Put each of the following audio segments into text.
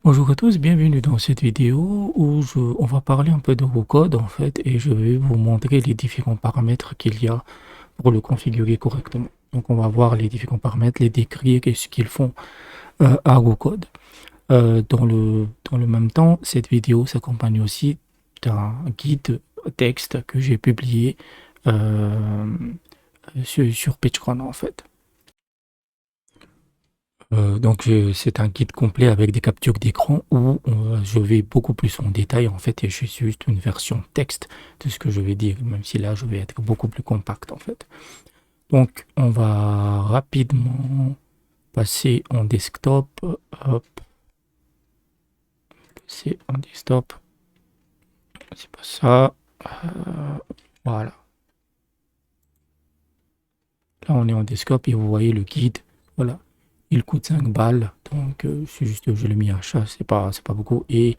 Bonjour à tous, bienvenue dans cette vidéo où on va parler un peu de vos codes en fait et je vais vous montrer les différents paramètres qu'il y a pour le configurer correctement. Donc on va voir les différents paramètres, les décrire et ce qu'ils font à vos codes. Dans le même temps, cette vidéo s'accompagne aussi d'un guide texte que j'ai publié euh, sur PageRun en fait. C'est un guide complet avec des captures d'écran où je vais beaucoup plus en détail en fait et je suis juste une version texte de ce que je vais dire, même si là je vais être beaucoup plus compact en fait. Donc on va rapidement passer en desktop. Hop, c'est en desktop, c'est pas ça. Voilà, là on est en desktop et vous voyez le guide. Voilà, il coûte 5 balles, donc c'est juste je l'ai mis à achat, c'est pas beaucoup et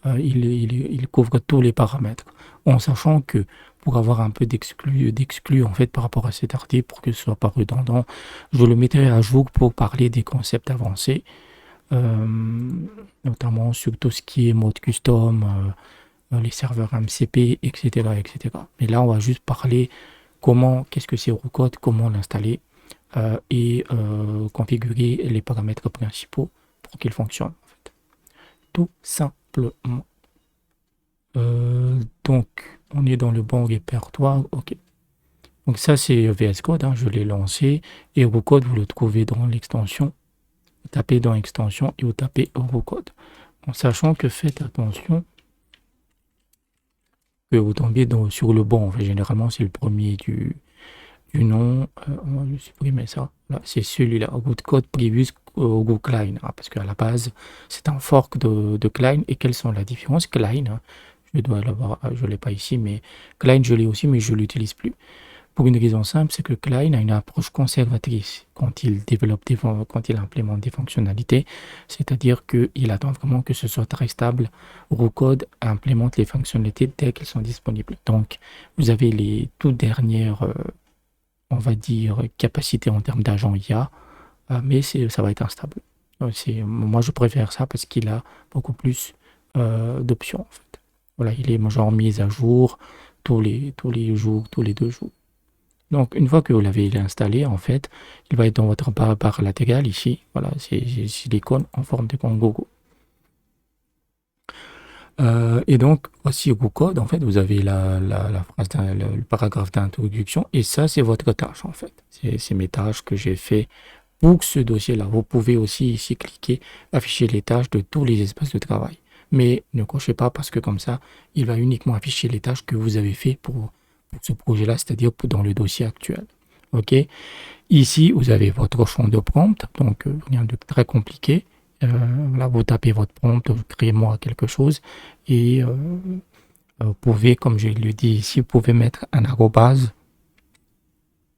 il couvre tous les paramètres, en sachant que pour avoir un peu d'exclus en fait par rapport à cet article, pour que ce soit pas redondant, je le mettrai à jour pour parler des concepts avancés, euh, notamment sur tout ce qui est mode custom, les serveurs MCP, etc., etc. Mais là, on va juste parler qu'est-ce que c'est Eurocode, comment l'installer et configurer les paramètres principaux pour qu'il fonctionne, en fait. Tout simplement. Donc, on est dans le bon répertoire. OK. Donc, ça, c'est VS Code, hein, je l'ai lancé. Et Eurocode, vous le trouvez dans l'extension. Vous tapez dans l'extension et vous tapez Eurocode. En sachant que faites attention que vous tombiez sur le bon. Enfin, généralement, c'est le premier du nom. On va juste supprimer ça. Là, c'est celui-là. Root Code Previous Go Klein. Ah, parce qu'à la base, c'est un fork de Klein. Et quelles sont les différences? Klein, hein, je dois l'avoir, je ne l'ai pas ici, mais Klein, je l'ai aussi, mais je ne l'utilise plus. Pour une raison simple, c'est que Klein a une approche conservatrice quand il développe quand il implémente des fonctionnalités, c'est-à-dire qu'il attend vraiment que ce soit très stable. Rocode implémente les fonctionnalités dès qu'elles sont disponibles. Donc, vous avez les toutes dernières, on va dire, capacités en termes d'agent IA, mais ça va être instable. Moi, je préfère ça parce qu'il a beaucoup plus d'options, en fait. Voilà, il est genre mis à jour tous les jours, tous les 2 jours. Donc, une fois que vous l'avez installé, en fait, il va être dans votre barre latérale ici. Voilà, c'est l'icône en forme de Congo. Et donc, voici vos codes. En fait, vous avez la phrase, le paragraphe d'introduction. Et ça, c'est votre tâche, en fait. C'est mes tâches que j'ai fait pour ce dossier-là. Vous pouvez aussi ici cliquer, afficher les tâches de tous les espaces de travail. Mais ne cochez pas parce que comme ça, il va uniquement afficher les tâches que vous avez fait pour ce projet-là, c'est-à-dire dans le dossier actuel. OK? Ici, vous avez votre champ de prompt, donc rien de très compliqué. Là, vous tapez votre prompt, créez-moi quelque chose et vous pouvez, comme je le dis ici, vous pouvez mettre un arrobase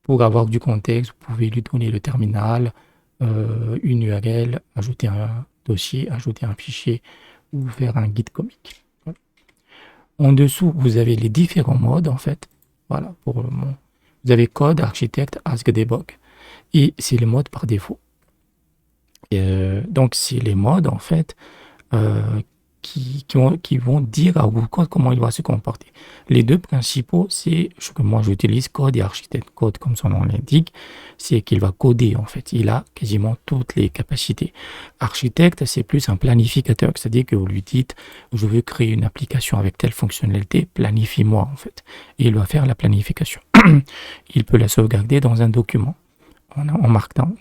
pour avoir du contexte. Vous pouvez lui donner le terminal, une URL, ajouter un dossier, ajouter un fichier ou faire un guide comique. Voilà. En dessous, vous avez les différents modes en fait. Voilà, vous avez code, architecte, ask, debug. Et c'est les modes par défaut. Donc, c'est les modes, en fait, euh, qui vont dire à Google comment il va se comporter. Les deux principaux, c'est ce que moi j'utilise, code et architecte. Code, comme son nom l'indique, c'est qu'il va coder, en fait. Il a quasiment toutes les capacités. Architecte, c'est plus un planificateur, c'est-à-dire que vous lui dites, je veux créer une application avec telle fonctionnalité, planifie-moi, en fait. Et il va faire la planification. Il peut la sauvegarder dans un document en Markdown.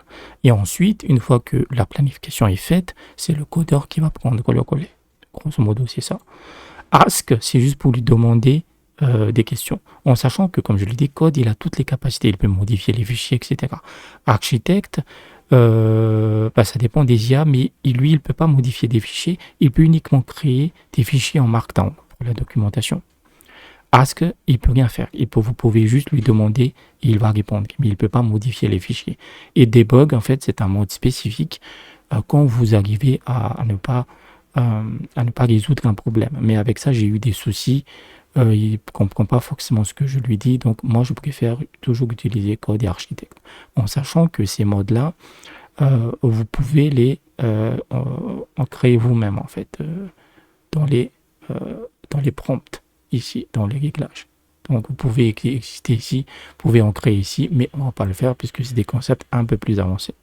Et ensuite, une fois que la planification est faite, c'est le codeur qui va prendre le relais. Grosso modo, c'est ça. Ask, c'est juste pour lui demander des questions, en sachant que, comme je l'ai dit, code, il a toutes les capacités, il peut modifier les fichiers, etc. Architecte, ça dépend des IA, mais lui, il ne peut pas modifier des fichiers, il peut uniquement créer des fichiers en Markdown pour la documentation. Ask, il peut rien faire. Vous pouvez juste lui demander et il va répondre, mais il ne peut pas modifier les fichiers. Et debug, en fait, c'est un mode spécifique quand vous arrivez à ne pas résoudre un problème. Mais avec ça, j'ai eu des soucis. Il ne comprend pas forcément ce que je lui dis. Donc, moi, je préfère toujours utiliser code et architecte. En sachant que ces modes-là, vous pouvez Donc, créez vous-même, en fait, dans les, dans les prompts, ici, dans les réglages. Donc, vous pouvez exister ici, vous pouvez en créer ici, mais on ne va pas le faire puisque c'est des concepts un peu plus avancés.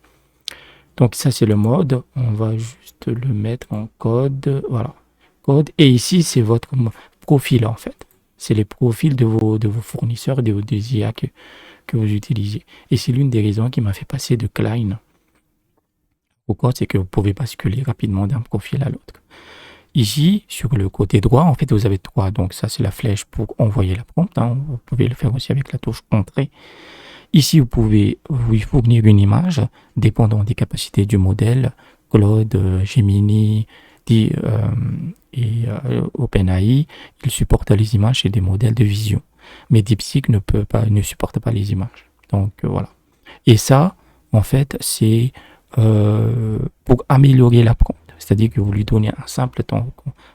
Donc, ça, c'est le mode. On va juste le mettre en code. Voilà. Code. Et ici, c'est votre profil, en fait. C'est les profils de vos fournisseurs, des IA que vous utilisez. Et c'est l'une des raisons qui m'a fait passer de Klein au code, c'est que vous pouvez basculer rapidement d'un profil à l'autre. Ici, sur le côté droit, en fait, vous avez trois. Donc, ça, c'est la flèche pour envoyer la prompt. Hein. Vous pouvez le faire aussi avec la touche Entrée. Ici, vous pouvez lui fournir une image dépendant des capacités du modèle. Claude, Gemini et OpenAI, ils supportent les images et des modèles de vision. Mais DeepSeek ne supporte pas les images. Donc, voilà. Et ça, en fait, c'est pour améliorer la prompt. C'est-à-dire que vous lui donnez un simple temps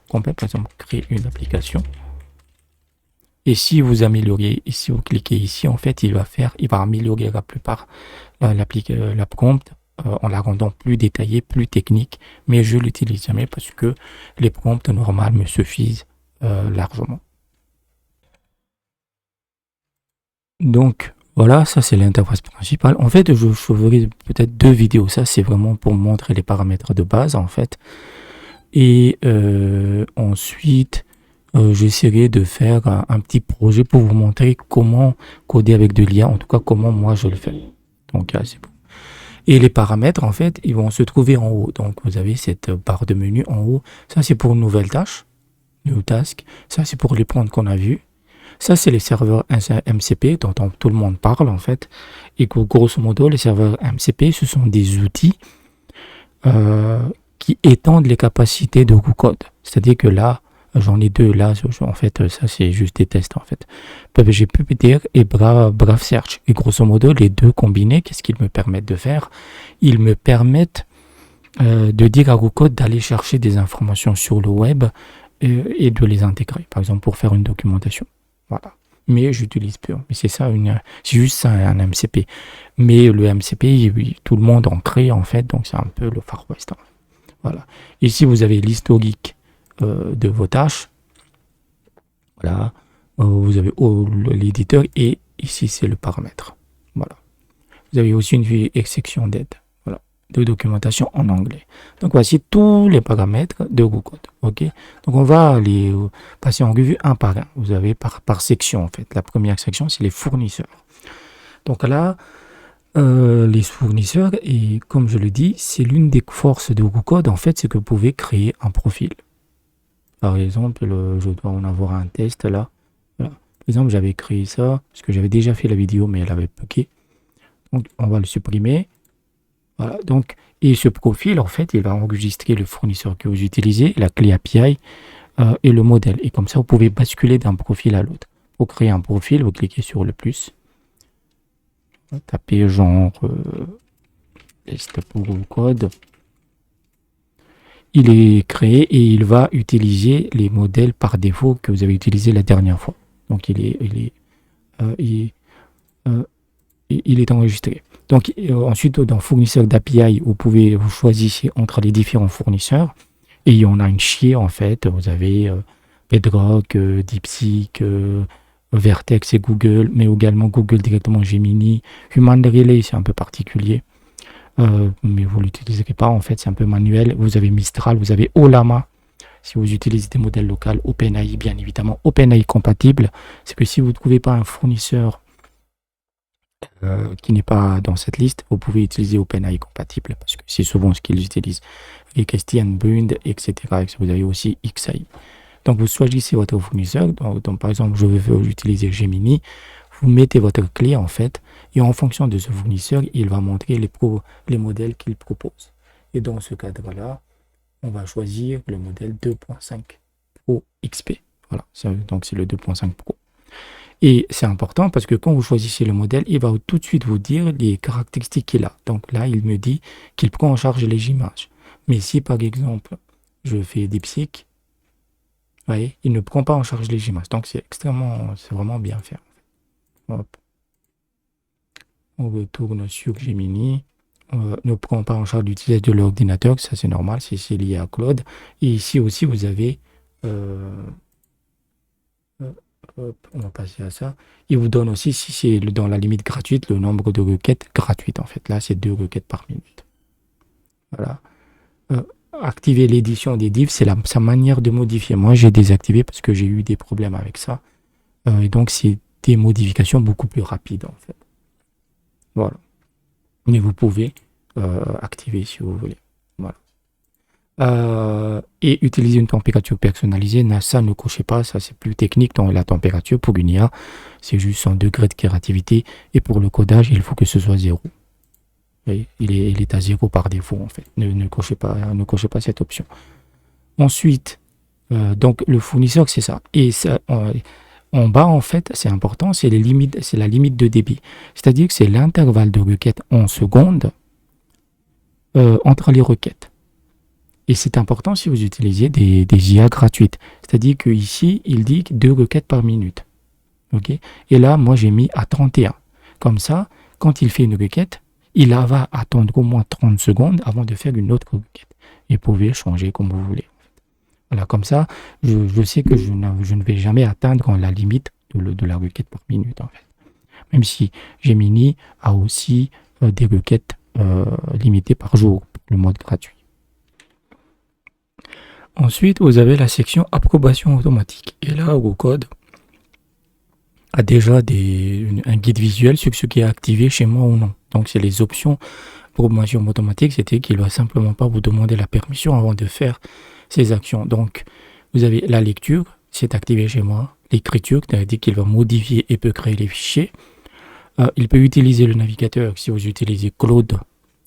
complet, par exemple, créer une application. Et si vous améliorez, et si vous cliquez ici, en fait, il va améliorer la plupart la prompt en la rendant plus détaillée, plus technique. Mais je l'utilise jamais parce que les prompts normales me suffisent largement. Donc, voilà, ça c'est l'interface principale. En fait, je ferai peut-être 2 vidéos. Ça, c'est vraiment pour montrer les paramètres de base, en fait. Et ensuite, j'essaierai de faire un petit projet pour vous montrer comment coder avec de l'IA, en tout cas comment moi je le fais. Donc là, c'est bon. Et les paramètres, en fait, ils vont se trouver en haut. Donc vous avez cette barre de menu en haut. Ça, c'est pour une nouvelle tâche, new task. Ça, c'est pour les points qu'on a vus. Ça, c'est les serveurs MCP dont tout le monde parle, en fait. Et que, grosso modo, les serveurs MCP, ce sont des outils qui étendent les capacités de WooCode. C'est-à-dire que là, j'en ai 2 là, en fait, ça c'est juste des tests en fait. PUBG Puppeteer et Brave Search. Et grosso modo, les deux combinés, qu'est-ce qu'ils me permettent de faire? Ils me permettent de dire à WooCode d'aller chercher des informations sur le web et de les intégrer, par exemple pour faire une documentation. Voilà. Mais j'utilise peu. Mais c'est ça, c'est juste ça, un MCP. Mais le MCP, tout le monde en crée en fait, donc c'est un peu le Far West. Hein. Voilà. Ici, vous avez l'historique de vos tâches. Voilà. Vous avez l'éditeur et ici, c'est le paramètre. Voilà. Vous avez aussi une section d'aide. Voilà. De documentation en anglais. Donc, voici tous les paramètres de WooCode. OK. Donc, on va les passer en revue un par un. Vous avez par section, en fait. La première section, c'est les fournisseurs. Donc là, les fournisseurs, et comme je le dis, c'est l'une des forces de WooCode, en fait, c'est que vous pouvez créer un profil. Par exemple, je dois en avoir un test là. Voilà. Par exemple, j'avais créé ça, parce que j'avais déjà fait la vidéo, mais elle avait bloqué. Donc, on va le supprimer. Voilà. Donc, et ce profil, en fait, il va enregistrer le fournisseur que vous utilisez, la clé API et le modèle. Et comme ça, vous pouvez basculer d'un profil à l'autre. Pour créer un profil, vous cliquez sur le plus. Tapez genre test pour WooCode. Il est créé et il va utiliser les modèles par défaut que vous avez utilisés la dernière fois. Donc il est enregistré. Donc ensuite dans fournisseur d'API, vous choisissez entre les différents fournisseurs et il y en a une chier en fait. Vous avez Bedrock, DeepSeek, Vertex et Google, mais également Google directement Gemini. Human Relay, c'est un peu particulier. Mais vous ne l'utiliserez pas en fait, c'est un peu manuel. Vous avez Mistral, vous avez Olama. Si vous utilisez des modèles locaux, OpenAI bien évidemment, OpenAI compatible. C'est que si vous ne trouvez pas un fournisseur qui n'est pas dans cette liste, vous pouvez utiliser OpenAI compatible parce que c'est souvent ce qu'ils utilisent. Et Christian Bund, etc. Vous avez aussi XAI. Donc vous choisissez votre fournisseur. Donc par exemple, je veux utiliser Gemini. Vous mettez votre clé en fait, et en fonction de ce fournisseur, il va montrer les modèles qu'il propose. Et dans ce cadre-là, on va choisir le modèle 2.5 Pro XP. Voilà, donc c'est le 2.5 Pro. Et c'est important parce que quand vous choisissez le modèle, il va tout de suite vous dire les caractéristiques qu'il a. Donc là, il me dit qu'il prend en charge les images. Mais si par exemple, je fais DeepSeek, vous voyez, il ne prend pas en charge les images. Donc c'est vraiment bien fait. Hop. On retourne sur Gemini. ne prend pas en charge l'utilisation de l'ordinateur, ça c'est normal, c'est lié à Claude. Et ici aussi, vous avez, euh, hop, on va passer à ça. Il vous donne aussi, si c'est dans la limite gratuite, le nombre de requêtes gratuites. En fait, là, c'est 2 requêtes par minute. Voilà. Euh, Activer l'édition des diffs, c'est sa manière de modifier. Moi, j'ai désactivé parce que j'ai eu des problèmes avec ça. Et donc, c'est des modifications beaucoup plus rapides, en fait. Voilà. Mais vous pouvez activer si vous voulez. Voilà. Et utiliser une température personnalisée, ça ne cochez pas, ça c'est plus technique dans la température pour une IA, c'est juste son degré de créativité et pour le codage il faut que ce soit 0. Il est à 0 par défaut en fait, ne cochez pas cette option. Ensuite, donc le fournisseur c'est ça, et ça, en bas en fait c'est important, c'est la limite de débit, c'est-à-dire que c'est l'intervalle de requête en secondes entre les requêtes. Et c'est important si vous utilisez des IA gratuites. C'est-à-dire qu'ici, il dit 2 requêtes par minute. Okay, et là, moi, j'ai mis à 31. Comme ça, quand il fait une requête, il va attendre au moins 30 secondes avant de faire une autre requête. Et vous pouvez changer comme vous voulez. Voilà, comme ça, je sais que je ne vais jamais atteindre la limite de la requête par minute, en fait. Même si Gemini a aussi des requêtes limitées par jour, le mode gratuit. Ensuite, vous avez la section approbation automatique. Et là, GoCode a déjà un guide visuel sur ce qui est activé chez moi ou non. Donc, c'est les options approbation automatique, c'était qu'il ne va simplement pas vous demander la permission avant de faire ces actions. Donc, vous avez la lecture, c'est activé chez moi. L'écriture, c'est-à-dire qu'il va modifier et peut créer les fichiers. Il peut utiliser le navigateur si vous utilisez Claude.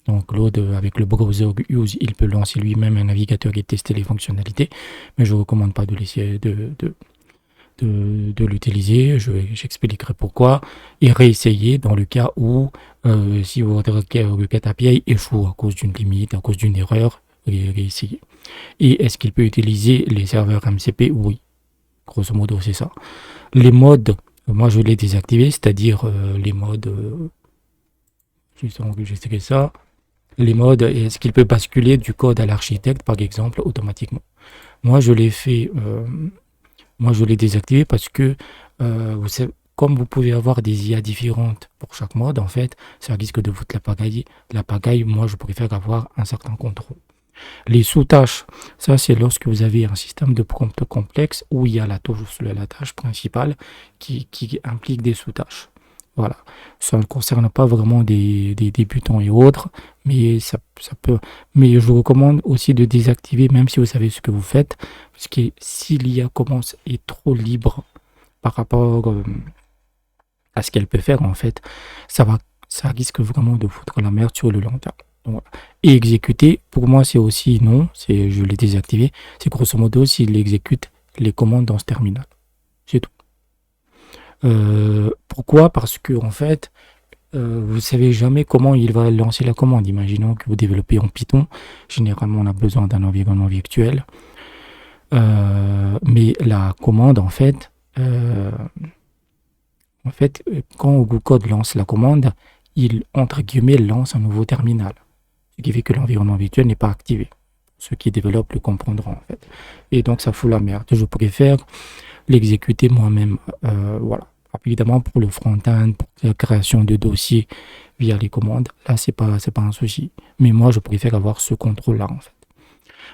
Donc Claude, avec le browser Use, il peut lancer lui-même un navigateur et tester les fonctionnalités, mais je ne recommande pas de l'utiliser. J'expliquerai pourquoi et réessayer dans le cas où si votre requête API échoue à cause d'une limite, à cause d'une erreur, réessayer. Et est-ce qu'il peut utiliser les serveurs MCP? Oui, grosso modo c'est ça. Les modes, moi je l'ai désactivé, c'est-à-dire les modes, juste enregistrer ça. Les modes, est-ce qu'il peut basculer du code à l'architecte, par exemple, automatiquement. Moi, je l'ai fait, moi, je l'ai désactivé parce que, vous savez, comme vous pouvez avoir des IA différentes pour chaque mode, en fait, ça risque de foutre la pagaille. La pagaille, moi, je préfère avoir un certain contrôle. Les sous-tâches, ça, c'est lorsque vous avez un système de prompt complexe où il y a la tâche principale qui implique des sous-tâches. Voilà. Ça ne concerne pas vraiment des débutants et autres, mais ça peut. Mais je vous recommande aussi de désactiver, même si vous savez ce que vous faites, parce que si l'IA commence à être trop libre par rapport à ce qu'elle peut faire, en fait, ça risque vraiment de foutre la merde sur le long terme. Donc, voilà. Et exécuter, pour moi, c'est aussi non, je l'ai désactivé. C'est grosso modo s'il exécute les commandes dans ce terminal. C'est tout. Pourquoi? Parce que en fait, vous savez jamais comment il va lancer la commande. Imaginons que vous développez en Python. Généralement, on a besoin d'un environnement virtuel. Mais la commande, quand GoCode lance la commande, il, entre guillemets, lance un nouveau terminal. Ce qui fait que l'environnement virtuel n'est pas activé. Ceux qui développent le comprendront, en fait. Et donc, ça fout la merde. Je préfère l'exécuter moi-même. Voilà. Évidemment, pour le front-end, pour la création de dossiers via les commandes, là, c'est pas un souci. Mais moi, je préfère avoir ce contrôle-là, en fait.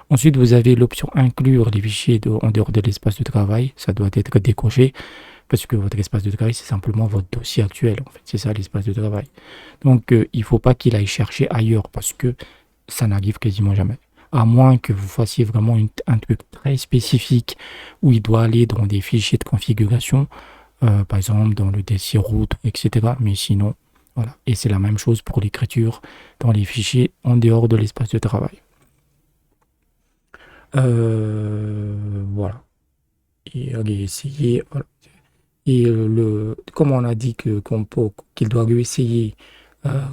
Ensuite, vous avez l'option inclure les fichiers en dehors de l'espace de travail. Ça doit être décoché parce que votre espace de travail, c'est simplement votre dossier actuel, en fait. C'est ça, l'espace de travail. Donc, il ne faut pas qu'il aille chercher ailleurs parce que ça n'arrive quasiment jamais. À moins que vous fassiez vraiment un truc très spécifique où il doit aller dans des fichiers de configuration, par exemple dans le dossier route, etc. Mais sinon, voilà. Et c'est la même chose pour l'écriture dans les fichiers en dehors de l'espace de travail. Voilà. Et allez essayer. Voilà. Et comme on a dit qu'il doit réessayer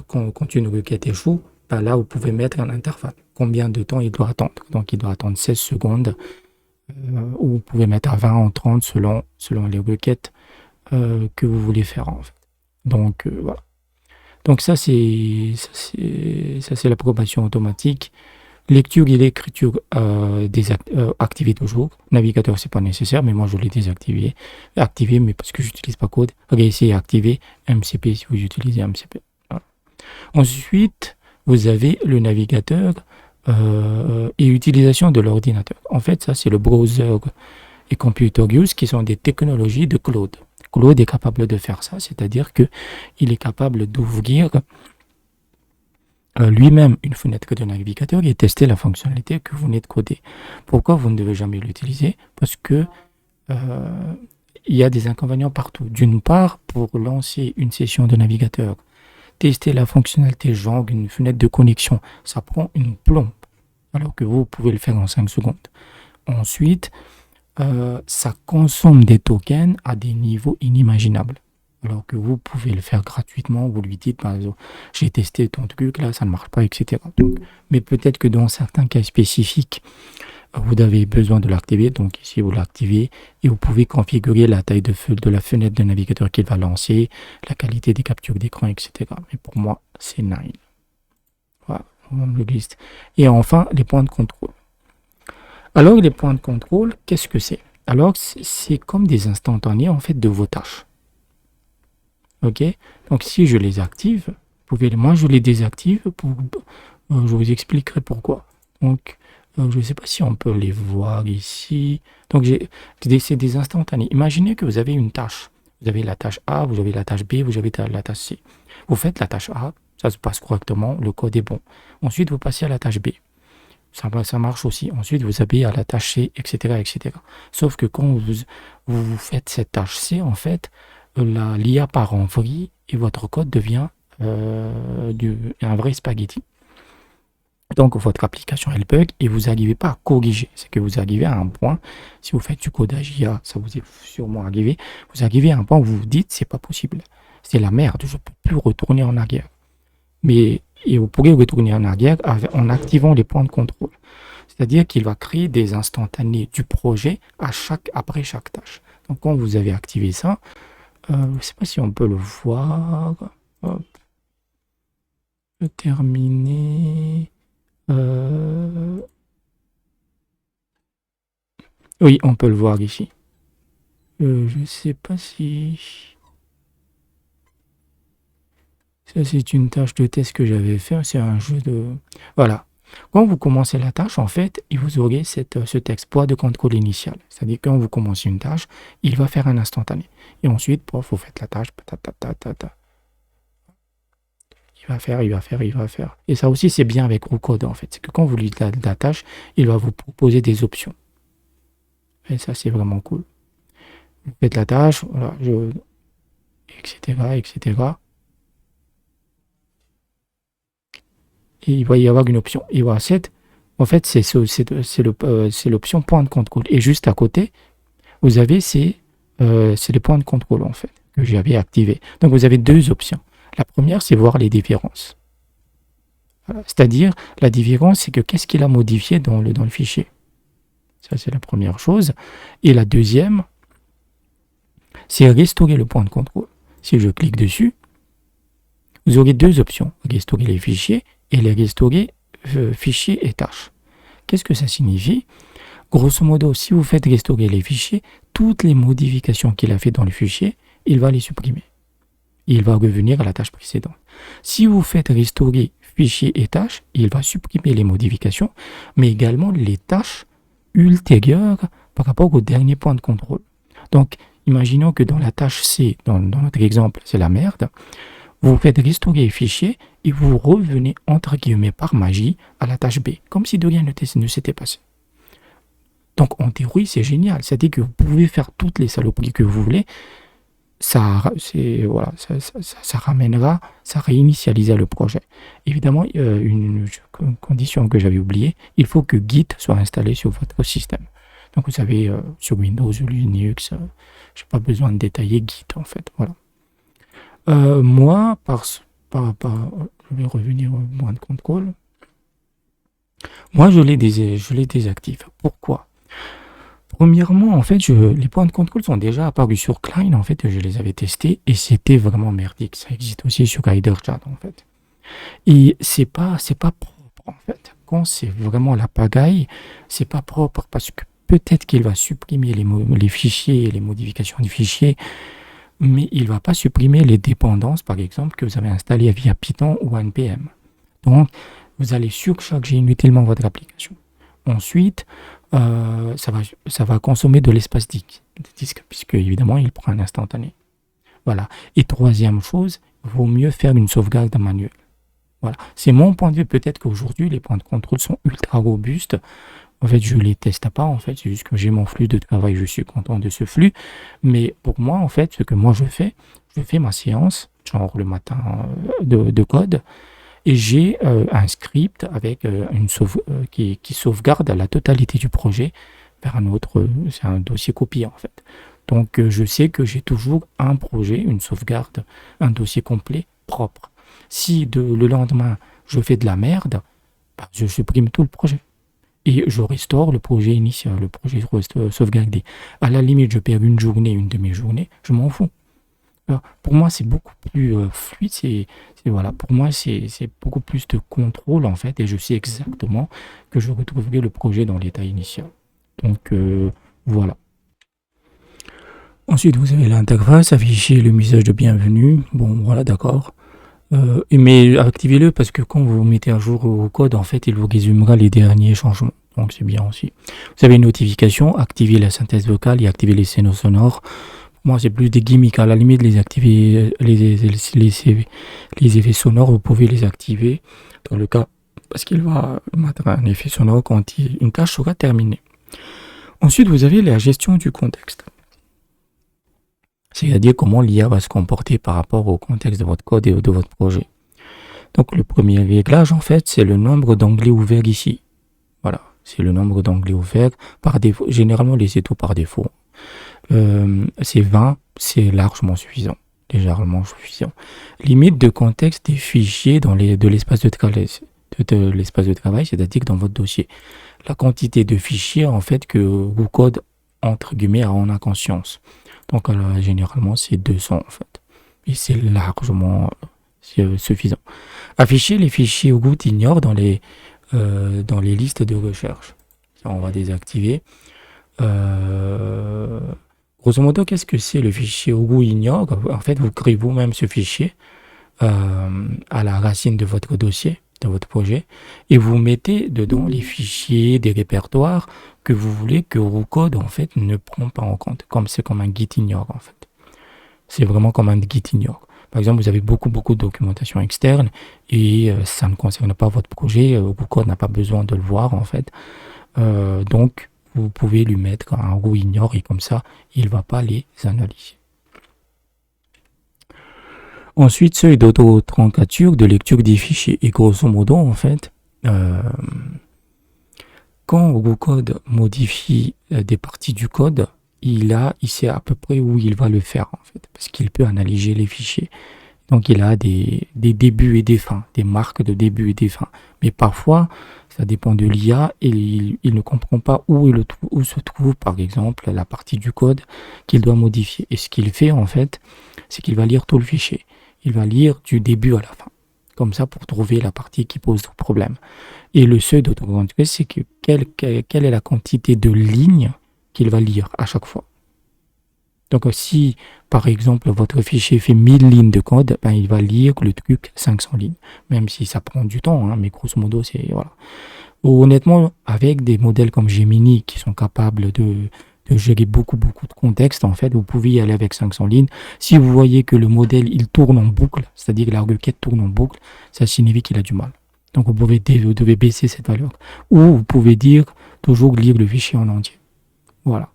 quand une requête échoue, bah là, vous pouvez mettre un intervalle. Combien de temps il doit attendre? Donc, il doit attendre 16 secondes. Ou vous pouvez mettre à 20 ou 30 selon les requêtes que vous voulez faire, en fait. Donc, voilà. Donc ça c'est l'approbation automatique. Lecture et l'écriture activée toujours. Navigateur, c'est pas nécessaire, mais moi je l'ai désactivé. Activé, mais parce que j'utilise pas code. Réessayer activer MCP si vous utilisez MCP. Voilà. Ensuite, vous avez le navigateur et utilisation de l'ordinateur. En fait, ça c'est le browser et computer use qui sont des technologies de Claude. Claude est capable de faire ça, c'est-à-dire que il est capable d'ouvrir lui-même une fenêtre de navigateur et tester la fonctionnalité que vous venez de coder. Pourquoi vous ne devez jamais l'utiliser? Parce que euh, il y a des inconvénients partout. D'une part, pour lancer une session de navigateur, tester la fonctionnalité genre une fenêtre de connexion, ça prend une plombe, alors que vous pouvez le faire en 5 secondes. Ensuite, ça consomme des tokens à des niveaux inimaginables. Alors que vous pouvez le faire gratuitement, vous lui dites par exemple, j'ai testé ton truc là, ça ne marche pas, etc. Donc, mais peut-être que dans certains cas spécifiques, vous avez besoin de l'activer. Donc ici, vous l'activez et vous pouvez configurer la taille de la fenêtre de navigateur qu'il va lancer, la qualité des captures d'écran, etc. Mais pour moi, c'est 9. Voilà, on le liste. Et enfin, les points de contrôle. Alors, les points de contrôle, qu'est-ce que c'est? Alors, c'est comme des instantanés en fait de vos tâches. Ok? Donc, si je les active, moi je les désactive je vous expliquerai pourquoi. Donc, je ne sais pas si on peut les voir ici. Donc, c'est des instantanés. Imaginez que vous avez une tâche. Vous avez la tâche A, vous avez la tâche B, vous avez la tâche C. Vous faites la tâche A, ça se passe correctement, le code est bon. Ensuite, vous passez à la tâche B. Ça marche aussi. Ensuite, vous avez à la tâche C, etc., etc. Sauf que quand vous faites cette tâche C, en fait, l'IA part en vrille et votre code devient un vrai spaghetti. Donc, votre application, elle bug et vous n'arrivez pas à corriger. C'est que vous arrivez à un point, si vous faites du codage IA, ça vous est sûrement arrivé, vous arrivez à un point où vous vous dites, c'est pas possible. C'est la merde, je ne peux plus retourner en arrière. Et vous pourrez retourner en arrière en activant les points de contrôle. C'est-à-dire qu'il va créer des instantanés du projet après chaque tâche. Donc quand vous avez activé ça, je ne sais pas si on peut le voir. Hop. Terminer. Oui, on peut le voir ici. Je ne sais pas si... Ça, c'est une tâche de test que j'avais fait. C'est un jeu de... Voilà. Quand vous commencez la tâche, en fait, et vous aurez cet exploit de contrôle initial. C'est-à-dire quand vous commencez une tâche, il va faire un instantané. Et ensuite, vous faites la tâche. Il va faire. Et ça aussi, c'est bien avec Rucode, en fait. C'est que quand vous lisez la tâche, il va vous proposer des options. Et ça, c'est vraiment cool. Vous faites la tâche, voilà, etc., etc. Et il va y avoir une option. Et voilà, en fait, c'est l'option point de contrôle. Et juste à côté, vous avez c'est les points de contrôle, en fait, que j'avais activés. Donc, vous avez deux options. La première, c'est voir les différences. Voilà. C'est-à-dire, la différence, c'est que qu'est-ce qu'il a modifié dans le fichier. Ça, c'est la première chose. Et la deuxième, c'est restaurer le point de contrôle. Si je clique dessus, vous aurez deux options. Restaurer les fichiers et les restaurer fichiers et tâches. Qu'est-ce que ça signifie? Grosso modo, si vous faites restaurer les fichiers, toutes les modifications qu'il a fait dans le fichier, il va les supprimer. Il va revenir à la tâche précédente. Si vous faites restaurer fichiers et tâches, il va supprimer les modifications, mais également les tâches ultérieures par rapport au dernier point de contrôle. Donc, imaginons que dans la tâche C, dans notre exemple, c'est la merde. Vous faites restaurer les fichiers et vous revenez, entre guillemets, par magie, à la tâche B, comme si de rien ne s'était passé. Donc, en théorie, c'est génial. C'est-à-dire que vous pouvez faire toutes les saloperies que vous voulez. Ça ramènera, ça réinitialisera le projet. Évidemment, une condition que j'avais oubliée, il faut que Git soit installé sur votre système. Donc, vous savez, sur Windows ou Linux, je n'ai pas besoin de détailler Git, en fait. Voilà. Moi, je vais revenir au point de contrôle. Moi, je les désactive. Pourquoi? Premièrement, en fait, les points de contrôle sont déjà apparus sur Klein, en fait, je les avais testés et c'était vraiment merdique. Ça existe aussi sur HiderChat, en fait. Et c'est pas propre, en fait. Quand c'est vraiment la pagaille, c'est pas propre parce que peut-être qu'il va supprimer les fichiers, les modifications des fichiers, mais il va pas supprimer les dépendances, par exemple, que vous avez installées via Python ou NPM. Donc, vous allez surcharger inutilement votre application. Ensuite, ça va consommer de l'espace disque, puisque évidemment, il prend un instantané. Voilà. Et troisième chose, il vaut mieux faire une sauvegarde manuelle. Voilà. C'est mon point de vue. Peut-être qu'aujourd'hui, les points de contrôle sont ultra robustes. En fait, je les teste pas. En fait, c'est juste que j'ai mon flux de travail. Je suis content de ce flux. Mais pour moi, en fait, ce que moi je fais ma séance, genre le matin de code. Et j'ai un script avec qui sauvegarde la totalité du projet vers un autre, c'est un dossier copié en fait. Donc je sais que j'ai toujours un projet, une sauvegarde, un dossier complet propre. Si le lendemain je fais de la merde, bah, je supprime tout le projet. Et je restaure le projet initial, le projet sauvegardé. À la limite, je perds une journée, une demi-journée, je m'en fous. Alors, pour moi, c'est beaucoup plus fluide. Voilà, pour moi, c'est beaucoup plus de contrôle en fait, et je sais exactement que je retrouverai le projet dans l'état initial. Donc voilà. Ensuite, vous avez l'interface, afficher le message de bienvenue. Bon, voilà, d'accord. Mais activez-le parce que quand vous mettez à jour au code, en fait, il vous résumera les derniers changements. Donc c'est bien aussi. Vous avez une notification, activez la synthèse vocale et activez les scènes sonores. Moi, c'est plus des gimmicks. À la limite, les activer, les effets sonores, vous pouvez les activer dans le cas parce qu'il va mettre un effet sonore quand une tâche sera terminée. Ensuite, vous avez la gestion du contexte. C'est-à-dire comment l'IA va se comporter par rapport au contexte de votre code et de votre projet. Donc, le premier réglage, en fait, c'est le nombre d'onglets ouverts ici. Voilà, c'est le nombre d'onglets ouverts par défaut. Généralement, laissez tout par défaut. C'est 20, c'est largement suffisant. Légèrement suffisant. Limite de contexte des fichiers de l'espace de travail. L'espace de travail, c'est-à-dire dans votre dossier. La quantité de fichiers, en fait, que vous code, entre guillemets, en a conscience. Donc, généralement, c'est 200, en fait. Et c'est largement suffisant. Afficher les fichiers root ignore dans les listes de recherche. Ça, on va désactiver. Grosso modo, qu'est-ce que c'est le fichier root ignore? En fait, vous créez vous-même ce fichier à la racine de votre dossier, de votre projet, et vous mettez dedans les fichiers des répertoires que vous voulez que RuCode en fait ne prend pas en compte. C'est comme un git ignore en fait. C'est vraiment comme un git ignore. Par exemple, vous avez beaucoup de documentation externe et ça ne concerne pas votre projet. RuCode n'a pas besoin de le voir en fait. Donc, vous pouvez lui mettre un root ignore et comme ça, il ne va pas les analyser. Ensuite, seuil d'auto-trancature de lecture des fichiers. Et grosso modo, en fait, quand RuCode modifie des parties du code, il sait à peu près où il va le faire, en fait, parce qu'il peut analyser les fichiers. Donc, il a des débuts et des fins, des marques de début et des fins. Mais parfois, ça dépend de l'IA et il ne comprend pas où se trouve, par exemple, la partie du code qu'il doit modifier. Et ce qu'il fait, en fait, c'est qu'il va lire tout le fichier. Il va lire du début à la fin. Comme ça, pour trouver la partie qui pose problème. Et le seuil d'auto-trancature, c'est que quelle est la quantité de lignes qu'il va lire à chaque fois. Donc, si, par exemple, votre fichier fait 1000 lignes de code, ben, il va lire le truc 500 lignes. Même si ça prend du temps, hein, mais grosso modo, c'est... Voilà. Honnêtement, avec des modèles comme Gemini qui sont capables de gérer beaucoup de contexte, en fait, vous pouvez y aller avec 500 lignes. Si vous voyez que le modèle, il tourne en boucle, c'est-à-dire que la requête tourne en boucle, ça signifie qu'il a du mal. Donc, vous devez baisser cette valeur. Ou vous pouvez dire, toujours lire le fichier en entier. Voilà.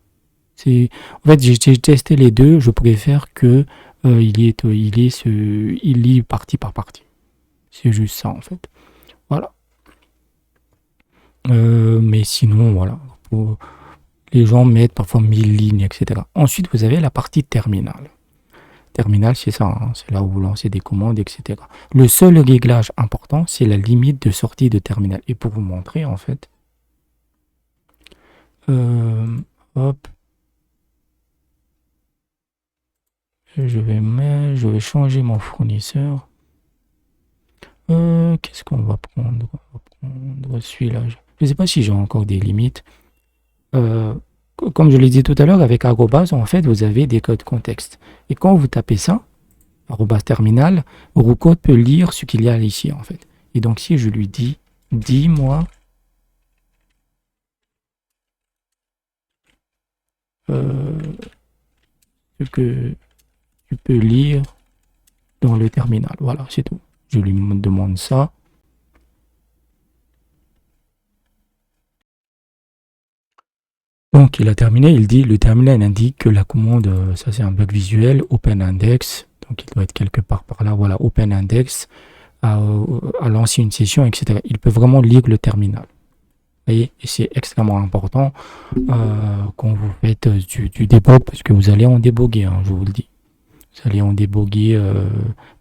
En fait, j'ai testé les deux. Je préfère que il lit partie par partie. C'est juste ça, en fait. Voilà. Mais sinon, voilà. Les gens mettent parfois 1000 lignes, etc. Ensuite, vous avez la partie terminale. Terminal, c'est ça. Hein, c'est là où vous lancez des commandes, etc. Le seul réglage important, c'est la limite de sortie de terminal. Et pour vous montrer, en fait, Hop. Je vais changer mon fournisseur. Qu'est-ce qu'on va prendre? On va prendre celui-là. Je ne sais pas si j'ai encore des limites. Euh, Comme je l'ai dit tout à l'heure, avec arrobase, en fait, vous avez des codes contexte. Et quand vous tapez ça, arrobase terminal, Roucode peut lire ce qu'il y a ici, en fait. Et donc, si je lui dis, dis-moi ce que tu peux lire dans le terminal. Voilà, c'est tout. Je lui demande ça. Donc, il a terminé. Il dit, le terminal indique que la commande, ça c'est un bug visuel, open index. Donc, il doit être quelque part par là. Voilà, open index, à lancer une session, etc. Il peut vraiment lire le terminal. Vous voyez, et c'est extrêmement important quand vous faites du debug, parce que vous allez en déboguer, hein, je vous le dis. Vous allez en déboguer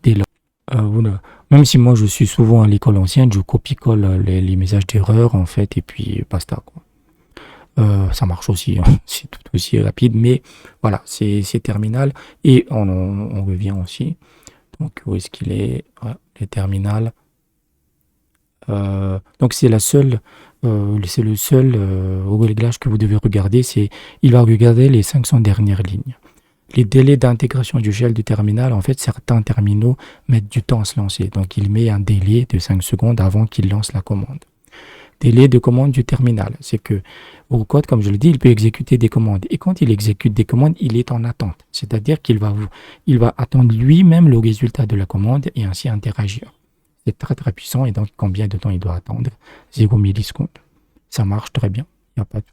dès lors. Voilà. Même si moi je suis souvent à l'école ancienne, je copie-colle les messages d'erreur en fait, et puis basta quoi. Ça marche aussi, hein. C'est tout aussi rapide, mais voilà, c'est terminal. Et on revient aussi. Donc où est-ce qu'il est? Voilà, les terminales. Donc c'est le seul réglage que vous devez regarder, c'est il va regarder les 500 dernières lignes. Les délais d'intégration du shell du terminal, en fait, certains terminaux mettent du temps à se lancer. Donc, il met un délai de 5 secondes avant qu'il lance la commande. Délai de commande du terminal, c'est que au code, comme je le dis, il peut exécuter des commandes. Et quand il exécute des commandes, il est en attente. C'est-à-dire il va attendre lui-même le résultat de la commande et ainsi interagir. C'est très très puissant et donc combien de temps il doit attendre? 0 millisecondes. Ça marche très bien. Il n'y a pas de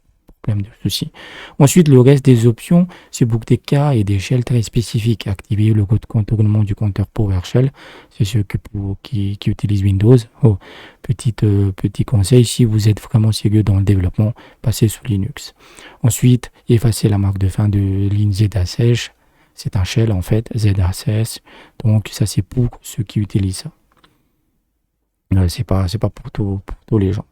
problème de souci. Ensuite, le reste des options, c'est beaucoup des cas et des shells très spécifiques. Activer le code contournement du compteur PowerShell. C'est ceux qui utilisent Windows. Oh, petit conseil, si vous êtes vraiment sérieux dans le développement, passez sous Linux. Ensuite, effacer la marque de fin de ligne ZSH. C'est un shell en fait, ZSS. Donc ça c'est pour ceux qui utilisent ça. C'est pas pour tous les gens.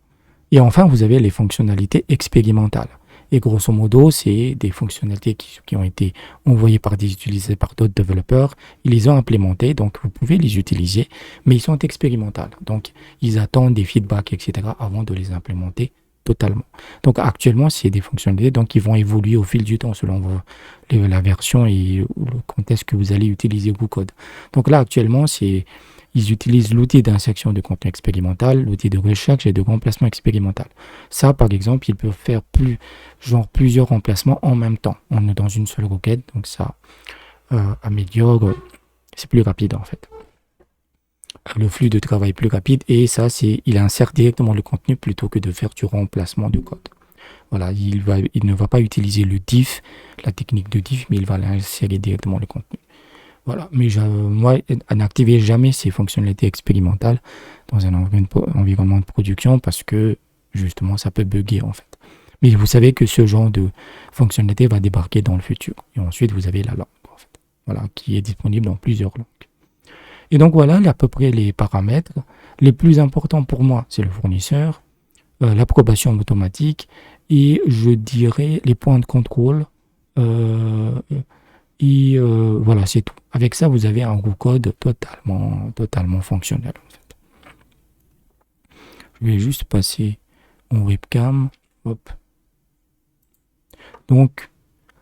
Et enfin, vous avez les fonctionnalités expérimentales. Et grosso modo, c'est des fonctionnalités qui ont été envoyées par des utilisateurs, par d'autres développeurs. Ils les ont implémentées, donc vous pouvez les utiliser, mais ils sont expérimentales. Donc, ils attendent des feedbacks, etc. avant de les implémenter totalement. Donc, actuellement, c'est des fonctionnalités donc, qui vont évoluer au fil du temps selon la version et le contexte que vous allez utiliser WooCode. Donc là, actuellement, ils utilisent l'outil d'insertion de contenu expérimental, l'outil de recherche et de remplacement expérimental. Ça, par exemple, ils peuvent faire plusieurs remplacements en même temps. On est dans une seule requête, donc ça améliore, c'est plus rapide en fait. Le flux de travail est plus rapide et ça, il insère directement le contenu plutôt que de faire du remplacement de code. Voilà, il ne va pas utiliser le diff, la technique de diff, mais il va insérer directement le contenu. Voilà, mais moi, n'activez jamais ces fonctionnalités expérimentales dans un environnement de production parce que justement, ça peut bugger en fait. Mais vous savez que ce genre de fonctionnalité va débarquer dans le futur. Et ensuite, vous avez la langue en fait, voilà, qui est disponible dans plusieurs langues. Et donc voilà à peu près les paramètres. Les plus importants pour moi, c'est le fournisseur, l'approbation automatique et je dirais les points de contrôle. Et voilà, c'est tout. Avec ça, vous avez un WooCode totalement fonctionnel. En fait. Je vais juste passer en webcam. Hop. Donc,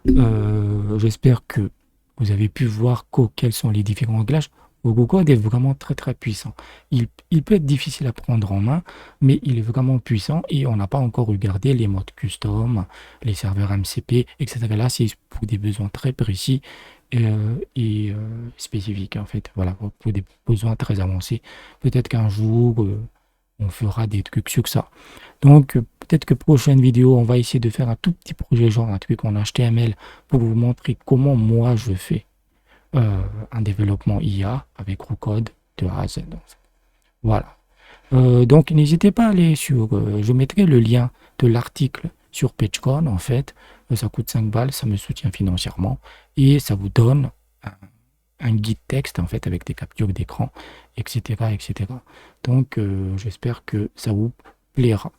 j'espère que vous avez pu voir quels sont les différents réglages. WooCode est vraiment très très puissant. Il peut être difficile à prendre en main, mais il est vraiment puissant et on n'a pas encore regardé les modes custom, les serveurs MCP, etc. Là, c'est pour des besoins très précis et spécifiques en fait. Voilà, pour des besoins très avancés. Peut-être qu'un jour, on fera des trucs sur ça. Donc, peut-être que prochaine vidéo, on va essayer de faire un tout petit projet, genre un truc en HTML pour vous montrer comment moi je fais un développement IA avec WooCode de A à Z. Voilà. Donc, n'hésitez pas à aller sur... je mettrai le lien de l'article sur PageCon, en fait. Ça coûte 5 balles, ça me soutient financièrement. Et ça vous donne un guide texte, en fait, avec des captures d'écran, etc., etc. Donc, j'espère que ça vous plaira.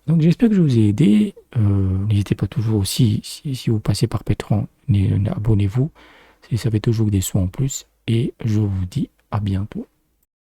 Donc j'espère que je vous ai aidé. N'hésitez pas toujours aussi, si vous passez par Patreon, abonnez-vous. Ça fait toujours des sous en plus. Et je vous dis à bientôt.